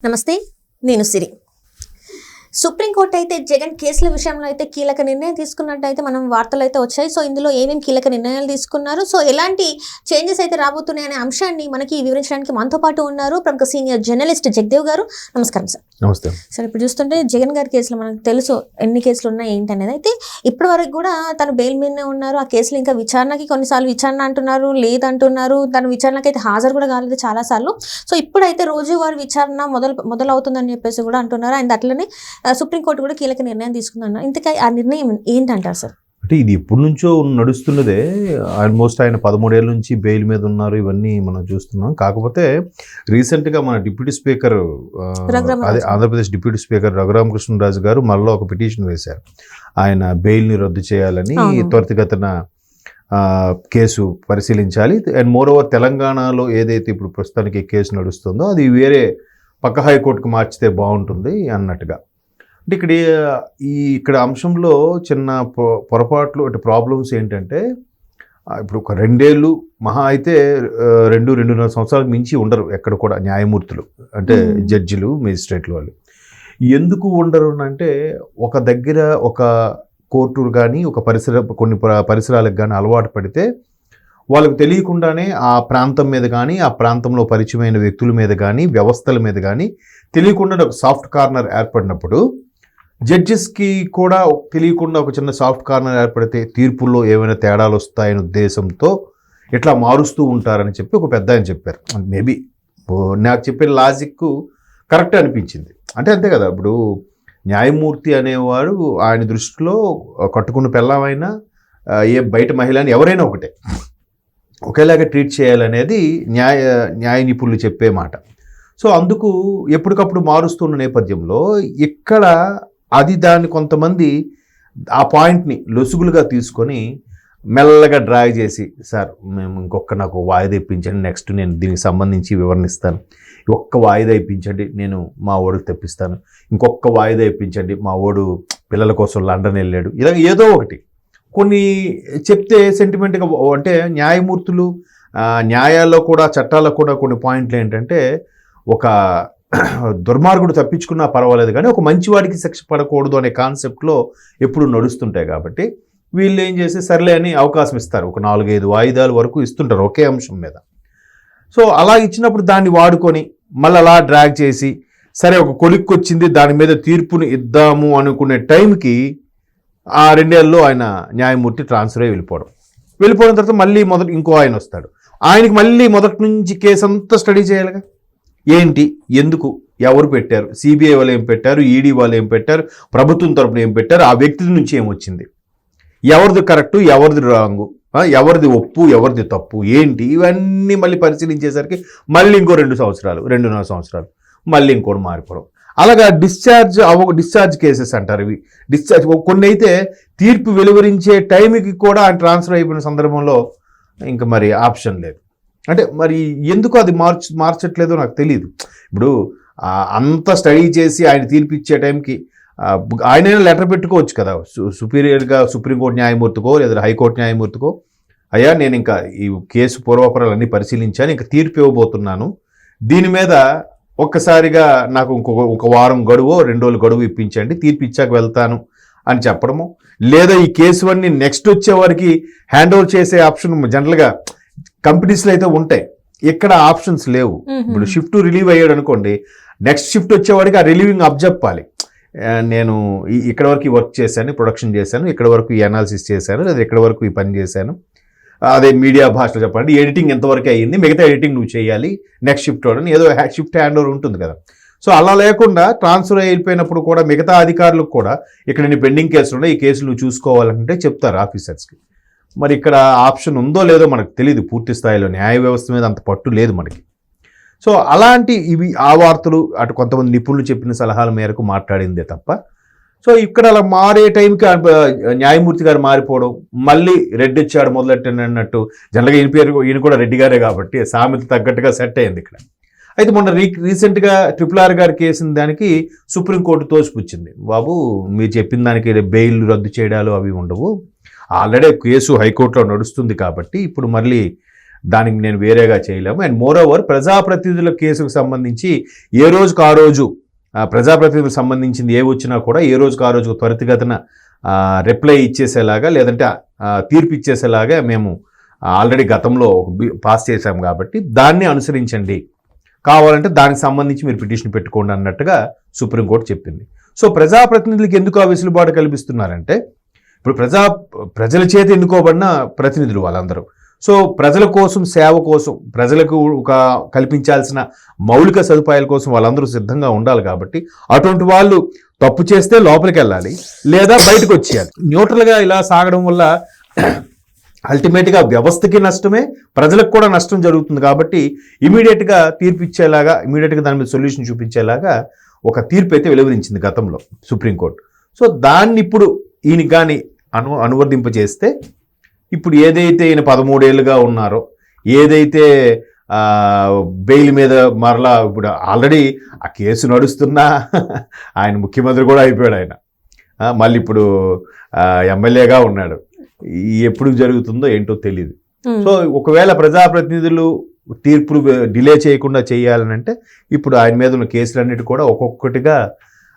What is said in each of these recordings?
నమస్తే, నేను సిరి. సుప్రీంకోర్టు అయితే జగన్ కేసుల విషయంలో అయితే కీలక నిర్ణయం తీసుకున్నట్టయితే మనం వార్తలు అయితే వచ్చాయి. సో ఇందులో ఏమేమి కీలక నిర్ణయాలు తీసుకున్నారు, సో ఎలాంటి చేంజెస్ అయితే రాబోతున్నాయి అనే అంశాన్ని మనకి వివరించడానికి మనతో పాటు ఉన్నారు ప్రముఖ సీనియర్ జర్నలిస్ట్ జగదేవ్ గారు. నమస్కారం సార్. నమస్తే సార్, ఇప్పుడు చూస్తుంటే జగన్ గారి కేసులు మనకు తెలుసు ఎన్ని కేసులు ఉన్నాయి ఏంటి అనేది. అయితే ఇప్పటి వరకు కూడా తను బెయిల్ మీదనే ఉన్నారు. ఆ కేసులు ఇంకా విచారణకి కొన్నిసార్లు విచారణ అంటున్నారు, లేదంటున్నారు. తను విచారణకి అయితే హాజరు కూడా కాలేదు చాలాసార్లు. సో ఇప్పుడైతే రోజువారీ విచారణ మొదలవుతుందని చెప్పేసి కూడా అంటున్నారు. అండ్ అట్లనే సుప్రీంకోర్టు కూడా కీలక నిర్ణయం తీసుకుందన్నారు. ఇంతకీ ఆ నిర్ణయం ఏంటంటారు సార్? అంటే ఇది ఎప్పటి నుంచో నడుస్తున్నదే. ఆల్మోస్ట్ ఆయన 13 ఏళ్ళ నుంచి బెయిల్ మీద ఉన్నారు. ఇవన్నీ మనం చూస్తున్నాం. కాకపోతే రీసెంట్గా మన డిప్యూటీ స్పీకర్ అదే ఆంధ్రప్రదేశ్ డిప్యూటీ స్పీకర్ రఘురామకృష్ణరాజు గారు మళ్ళీ ఒక పిటిషన్ వేశారు. ఆయన బెయిల్ని రద్దు చేయాలని, త్వరితగతిన కేసు పరిశీలించాలి. అండ్ మోర్ ఓవర్ తెలంగాణలో ఏదైతే ఇప్పుడు ప్రస్తుతానికి కేసు నడుస్తుందో అది వేరే పక్క హైకోర్టుకు మార్చితే బాగుంటుంది అన్నట్టుగా. అంటే ఇక్కడ అంశంలో చిన్న పొరపాట్లు అంటే ప్రాబ్లమ్స్ ఏంటంటే, ఇప్పుడు ఒక 2 ఏళ్ళు మహా అయితే 2-2.5 సంవత్సరాలకు మించి ఉండరు ఎక్కడ కూడా న్యాయమూర్తులు, అంటే జడ్జిలు, మేజిస్ట్రేట్లు. వాళ్ళు ఎందుకు ఉండరు అంటే, ఒక దగ్గర ఒక కోర్టు కానీ ఒక కొన్ని పరిసరాలకు కానీ అలవాటు పడితే వాళ్ళకు తెలియకుండానే ఆ ప్రాంతం మీద కానీ, ఆ ప్రాంతంలో పరిచయమైన వ్యక్తుల మీద కానీ, వ్యవస్థల మీద కానీ తెలియకుండా ఒక సాఫ్ట్ కార్నర్ ఏర్పడినప్పుడు, జడ్జెస్కి కూడా తెలియకుండా ఒక చిన్న సాఫ్ట్ కార్నర్ ఏర్పడితే తీర్పుల్లో ఏమైనా తేడాలు వస్తాయనే ఉద్దేశంతో ఇట్లా మారుస్తూ ఉంటారని చెప్పి ఒక పెద్ద ఆయన చెప్పారు. మేబీ నాకు చెప్పిన లాజిక్ కరెక్ట్ అనిపించింది. అంటే అంతే కదా, ఇప్పుడు న్యాయమూర్తి అనేవాడు ఆయన దృష్టిలో కట్టుకున్న పెళ్ళమైనా ఏ బయట మహిళని ఎవరైనా ఒకేలాగా ట్రీట్ చేయాలనేది న్యాయ నిపుణులు చెప్పే మాట. సో అందుకు ఎప్పటికప్పుడు మారుస్తున్న నేపథ్యంలో ఇక్కడ దాన్ని కొంతమంది ఆ పాయింట్ని లొసుగులుగా తీసుకొని మెల్లగా డ్రాగ్ చేసి, సార్ మేము నాకు వాయిదా ఇప్పించండి, నెక్స్ట్ నేను దీనికి సంబంధించి వివరణిస్తాను, ఒక్క వాయిదా ఇప్పించండి, నేను మా ఓడికి తెప్పిస్తాను, ఇంకొక వాయిదా ఇప్పించండి, మా ఓడు పిల్లల కోసం లండన్ వెళ్ళాడు, ఇలా ఏదో ఒకటి కొన్ని చెప్తే సెంటిమెంట్గా. అంటే న్యాయమూర్తులు న్యాయాల్లో కూడా చట్టాల్లో కూడా కొన్ని పాయింట్లు ఏంటంటే, ఒక దుర్మార్గుడు తప్పించుకున్నా పర్వాలేదు కానీ ఒక మంచివాడికి శిక్ష పడకూడదు అనే కాన్సెప్ట్లో ఎప్పుడు నడుస్తుంటాయి. కాబట్టి వీళ్ళు ఏం చేసి సర్లే అని అవకాశం ఇస్తారు. ఒక 4-5 వాయిదాల వరకు ఇస్తుంటారు ఒకే అంశం మీద. సో అలా ఇచ్చినప్పుడు దాన్ని వాడుకొని మళ్ళీ అలా డ్రాగ్ చేసి, సరే ఒక కొలిక్కి వచ్చింది దాని మీద తీర్పుని ఇద్దాము అనుకునే టైంకి ఆ 2 ఏళ్ళలో ఆయన న్యాయమూర్తి ట్రాన్స్ఫర్ అయ్యి వెళ్ళిపోవడం తర్వాత మళ్ళీ ఇంకో ఆయన వస్తాడు. ఆయనకి మళ్ళీ మొదటి నుంచి కేసు అంతా స్టడీ చేయాలిగా. ఏంటి, ఎందుకు, ఎవరు పెట్టారు, సిబిఐ వాళ్ళు ఏం పెట్టారు, ఈడీ వాళ్ళు ఏం పెట్టారు, ప్రభుత్వం తరపున ఏం పెట్టారు, ఆ వ్యక్తి నుంచి ఏమొచ్చింది, ఎవరిది కరెక్టు, ఎవరిది రాంగు, ఎవరిది ఒప్పు, ఎవరిది తప్పు, ఏంటి, ఇవన్నీ మళ్ళీ పరిశీలించేసరికి మళ్ళీ ఇంకో 2 సంవత్సరాలు, 2.5 సంవత్సరాలు, మళ్ళీ ఇంకోటి మారిపోవడం. అలాగా డిశ్చార్జ్ కేసెస్ అంటారు ఇవి. కొన్ని అయితే తీర్పు వెలువరించే టైంకి కూడా ఆయన ట్రాన్స్ఫర్ అయిపోయిన సందర్భంలో ఇంకా మరి ఆప్షన్ లేదు. అంటే మరి ఎందుకు అది మార్చట్లేదో నాకు తెలియదు. ఇప్పుడు అంత స్టడీ చేసి ఆయన తీర్పు ఇచ్చే టైంకి ఆయనైనా లెటర్ పెట్టుకోవచ్చు కదా సుపీరియర్గా, సుప్రీంకోర్టు న్యాయమూర్తికో లేదా హైకోర్టు న్యాయమూర్తికో, అయ్యా నేను ఇంకా ఈ కేసు పూర్వాపరాలన్నీ పరిశీలించాను, ఇంకా తీర్పు ఇవ్వబోతున్నాను, దీని మీద ఒక్కసారిగా నాకు ఒక వారం గడువో 2 రోజులు గడువు ఇప్పించండి, తీర్పు ఇచ్చాక వెళ్తాను అని చెప్పడము, లేదా ఈ కేసు అన్ని నెక్స్ట్ వచ్చే వారికి హ్యాండ్ ఓవర్ చేసే ఆప్షన్ జనరల్గా కంపెనీస్లో అయితే ఉంటాయి. ఇక్కడ ఆప్షన్స్ లేవు. ఇప్పుడు షిఫ్ట్ రిలీవ్ అయ్యాడు అనుకోండి, నెక్స్ట్ షిఫ్ట్ వచ్చేవాడికి ఆ రిలీవింగ్ అప్ చెప్పాలి. నేను ఇక్కడ వరకు వర్క్ చేశాను, ప్రొడక్షన్ చేశాను, ఇక్కడ వరకు ఈ అనాలిసిస్ చేశాను, లేదా ఇక్కడ వరకు ఈ పని చేశాను, అదే మీడియా భాషలో చెప్పండి, ఎడిటింగ్ ఎంతవరకు అయ్యింది, మిగతా ఎడిటింగ్ నువ్వు చేయాలి, నెక్స్ట్ షిఫ్ట్ అవడం ఏదో షిఫ్ట్ హ్యాండ్ ఓవర్ ఉంటుంది కదా. సో అలా లేకుండా ట్రాన్స్ఫర్ అయిపోయినప్పుడు కూడా మిగతా అధికారులకు కూడా ఇక్కడ నీ పెండింగ్ కేసులు ఉన్నాయి, ఈ కేసులు నువ్వు చూసుకోవాలంటే చెప్తారు ఆఫీసర్స్కి. మరి ఇక్కడ ఆప్షన్ ఉందో లేదో మనకు తెలియదు. పూర్తి స్థాయిలో న్యాయ వ్యవస్థ మీద అంత పట్టు లేదు మనకి. సో అలాంటి ఆ వార్తలు అటు కొంతమంది నిపుణులు చెప్పిన సలహాల మేరకు మాట్లాడిందే తప్ప, సో ఇక్కడ అలా మారే టైంకి న్యాయమూర్తి గారు మారిపోవడం, మళ్ళీ రెడ్డి వచ్చాడు మొదలెట్టనట్టు, జనరల్గా ఈయన కూడా రెడ్డి గారే కాబట్టి సామెత తగ్గట్టుగా సెట్ అయింది ఇక్కడ. అయితే మొన్న రీసెంట్గా RRR గారు కేసిన దానికి సుప్రీంకోర్టు తోసిపుచ్చింది, బాబు మీరు చెప్పిన దానికి బెయిల్ రద్దు చేయడాలు అవి ఉండవు, ఆల్రెడీ కేసు హైకోర్టులో నడుస్తుంది కాబట్టి ఇప్పుడు మళ్ళీ దానికి నేను వేరేగా చేయలేము. అండ్ మోర్ ఓవర్ ప్రజాప్రతినిధుల కేసుకు సంబంధించి ఏ రోజుకు ఆ రోజు ప్రజాప్రతినిధులకు సంబంధించింది ఏ వచ్చినా కూడా ఏ రోజుకు ఆ రోజు త్వరితగతిన రిప్లై ఇచ్చేసేలాగా లేదంటే తీర్పు ఇచ్చేసేలాగా మేము ఆల్రెడీ గతంలో పాస్ చేశాం కాబట్టి దాన్ని అనుసరించండి, కావాలంటే దానికి సంబంధించి మీరు పిటిషన్ పెట్టుకోండి అన్నట్టుగా సుప్రీంకోర్టు చెప్పింది. సో ప్రజాప్రతినిధులకు ఎందుకు ఆ వెసులుబాటు కల్పిస్తున్నారంటే ఇప్పుడు ప్రజల చేత ఎన్నుకోబడిన ప్రతినిధులు వాళ్ళందరూ. సో ప్రజల కోసం, సేవ కోసం, ప్రజలకు కల్పించాల్సిన మౌలిక సదుపాయాల కోసం వాళ్ళందరూ సిద్ధంగా ఉండాలి. కాబట్టి అటువంటి వాళ్ళు తప్పు చేస్తే లోపలికి వెళ్ళాలి లేదా బయటకు వచ్చేయాలి. న్యూట్రల్గా ఇలా సాగడం వల్ల అల్టిమేట్గా వ్యవస్థకి నష్టమే, ప్రజలకు కూడా నష్టం జరుగుతుంది. కాబట్టి ఇమీడియట్గా తీర్పు ఇచ్చేలాగా, ఇమీడియట్గా దాని మీద సొల్యూషన్ చూపించేలాగా ఒక తీర్పు అయితే వెలువరించింది గతంలో సుప్రీంకోర్టు. సో దాన్ని ఇప్పుడు ఈయన కానీ అనువర్తింప చేస్తే ఇప్పుడు ఏదైతే ఈయన 13 ఏళ్ళుగా ఉన్నారో, ఏదైతే బెయిల్ మీద మరలా ఇప్పుడు ఆల్రెడీ ఆ కేసు నడుస్తున్నా ఆయన ముఖ్యమంత్రి కూడా అయిపోయాడు. ఆయన మళ్ళీ ఇప్పుడు ఎమ్మెల్యేగా ఉన్నాడు. ఎప్పుడు జరుగుతుందో ఏంటో తెలియదు. సో ఒకవేళ ప్రజాప్రతినిధులు తీర్పులు డిలే చేయకుండా చేయాలనంటే ఇప్పుడు ఆయన మీద ఉన్న కేసులన్నిటి కూడా ఒక్కొక్కటిగా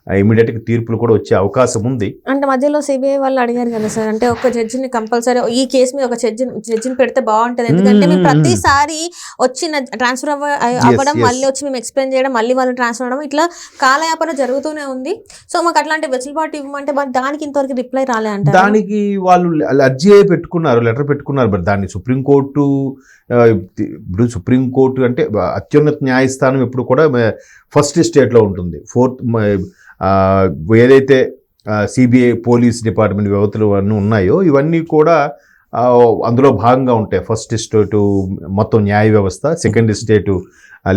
ఇమీడియట్గా తీర్పులు కూడా వచ్చే అవకాశం ఉంది. అంటే మధ్యలో సిబిఐ వాళ్ళు అడిగారు కదా సార్, అంటే ఒక జడ్జిని కంపల్సరీ ఈ కేసు మీద ఒక జడ్జిని పెడితే బాగుంటుంది, ఎందుకంటే మేము ప్రతిసారి వచ్చిన ట్రాన్స్ఫర్ అవ్వడం, మళ్ళీ వచ్చి మేము ఎక్స్ప్లెయిన్ చేయడం, మళ్ళీ వాళ్ళు ట్రాన్స్ఫర్ అవ్వడం, ఇట్లా కాలయాపన జరుగుతూనే ఉంది. సో మాకు అట్లాంటి వెసులుబాటు ఇవ్వమంటే దానికి ఇంతవరకు రిప్లై రాలే అంటారు. దానికి వాళ్ళు అర్జీ పెట్టుకున్నారు, లెటర్ పెట్టుకున్నారు. బట్ దాన్ని సుప్రీంకోర్టు అంటే అత్యున్నత న్యాయస్థానం ఎప్పుడు కూడా ఫస్ట్ స్టేట్లో ఉంటుంది. ఏదైతే సిబిఐ, పోలీస్ డిపార్ట్మెంట్ వ్యవస్థలు అన్నీ ఉన్నాయో ఇవన్నీ కూడా అందులో భాగంగా ఉంటాయి. ఫస్ట్ స్టేటు మొత్తం న్యాయ వ్యవస్థ, సెకండ్ స్టేటు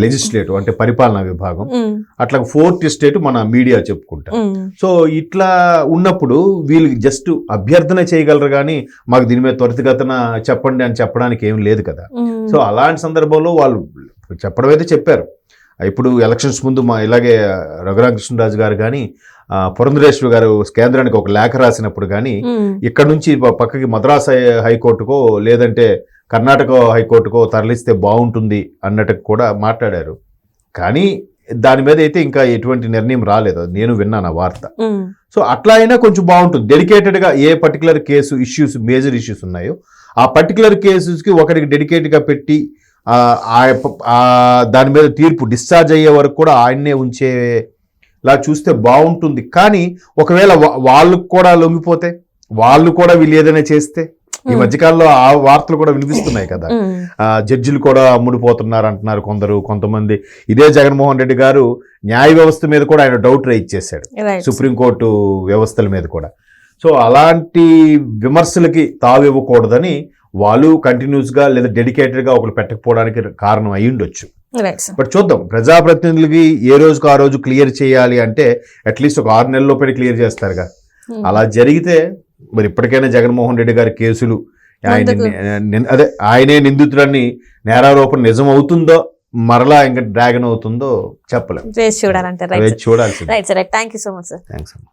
లెజిస్లేటివ్ అంటే పరిపాలనా విభాగం, అట్లా ఫోర్త్ స్టేట్ మన మీడియా చెప్పుకుంటాం. సో ఇట్లా ఉన్నప్పుడు వీళ్ళు జస్ట్ అభ్యర్థన చేయగలరు కానీ మాకు దీని మీద త్వరితగతిన చెప్పండి అని చెప్పడానికి ఏం లేదు కదా. సో అలాంటి సందర్భంలో వాళ్ళు చెప్పడం అయితే చెప్పారు. ఇప్పుడు ఎలక్షన్స్ ముందు ఇలాగే రఘురామకృష్ణరాజు గారు కానీ పురంధరేశ్వరి గారు కేంద్రానికి ఒక లేఖ రాసినప్పుడు కానీ ఇక్కడ నుంచి పక్కకి మద్రాసు హైకోర్టుకో లేదంటే కర్ణాటక హైకోర్టుకో తరలిస్తే బాగుంటుంది అన్నట్టు కూడా మాట్లాడారు. కానీ దాని మీద అయితే ఇంకా ఎటువంటి నిర్ణయం రాలేదు, నేను విన్నాను ఆ వార్త. సో అట్లా అయినా కొంచెం బాగుంటుంది. డెడికేటెడ్గా ఏ particular case issues, major issues ఉన్నాయో ఆ పర్టికులర్ కేసెస్కి ఒకరికి డెడికేట్గా పెట్టి దాని మీద తీర్పు డిశ్చార్జ్ అయ్యే వరకు కూడా ఆయన్నే ఉంచేలా చూస్తే బాగుంటుంది. కానీ ఒకవేళ వాళ్ళు కూడా లొంగిపోతే, వాళ్ళు కూడా వీళ్ళు ఏదైనా చేస్తే, ఈ మధ్యకాలంలో ఆ వార్తలు కూడా వినిపిస్తున్నాయి కదా, జడ్జిలు కూడా అమ్ముడుపోతున్నారు అంటున్నారు కొంతమంది. ఇదే జగన్మోహన్ రెడ్డి గారు న్యాయ వ్యవస్థ మీద కూడా ఆయన డౌట్ రైజ్ చేశాడు, సుప్రీంకోర్టు వ్యవస్థల మీద కూడా. సో అలాంటి విమర్శలకి తావివ్వకూడదని వాళ్ళు కంటిన్యూస్గా లేదా డెడికేటెడ్గా ఒకరు పెట్టకపోవడానికి కారణం అయి ఉండొచ్చు. బట్ చూద్దాం, ప్రజాప్రతినిధులకి ఏ రోజుకు ఆ రోజు క్లియర్ చేయాలి అంటే అట్లీస్ట్ ఒక 6 నెలల లోపల క్లియర్ చేస్తారుగా. అలా జరిగితే మరి ఇప్పటికైనా జగన్మోహన్ రెడ్డి గారి కేసులు ఆయనే నిందితుడని నేరారోపణ నిజం అవుతుందో మరలా ఇంకా డ్రాగన్ అవుతుందో చెప్పలేము. చూడాలంటే చూడాల్సింది. Thank you so much sir. Thanks అమ్మా.